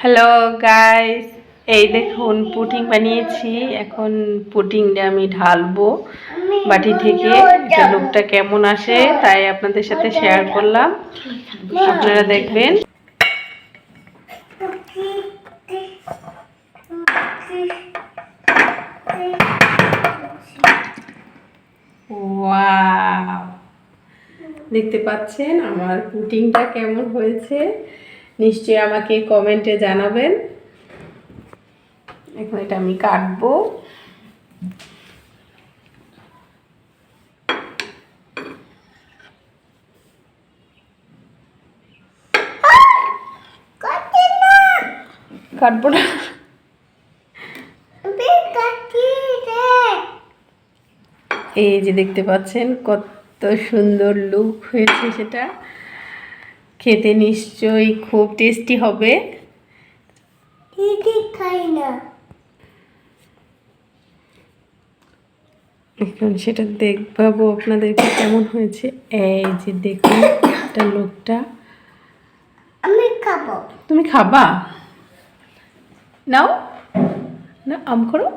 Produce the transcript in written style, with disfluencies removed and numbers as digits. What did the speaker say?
Hello guys, এই দেখুন pudding বানিয়েছি। এখন পুডিংটা আমি ঢালবো বাটি থেকে। এটা লুকটা কেমন আসে তাই আপনাদের সাথে শেয়ার করলাম, আপনারা দেখবেন। ওয়াও, দেখতে পাচ্ছেন আমার পুডিংটা কেমন হয়েছে? নিশ্চয়ই আমাকে কমেন্টে জানাবেন। এখন এটা আমি কাটবো। কাটবো না, এই যে দেখতে পাচ্ছেন কত সুন্দর লুক হয়েছে। সেটা খেতে নিশ্চয়ই খুব টেস্টি হবে। খাই না। এখন সেটা দেখবো আপনাদেরকে কেমন হয়েছে। এই যে দেখুন একটা লুকটা। আমি খাবো। তুমি খাবা? নাও না, আম করো।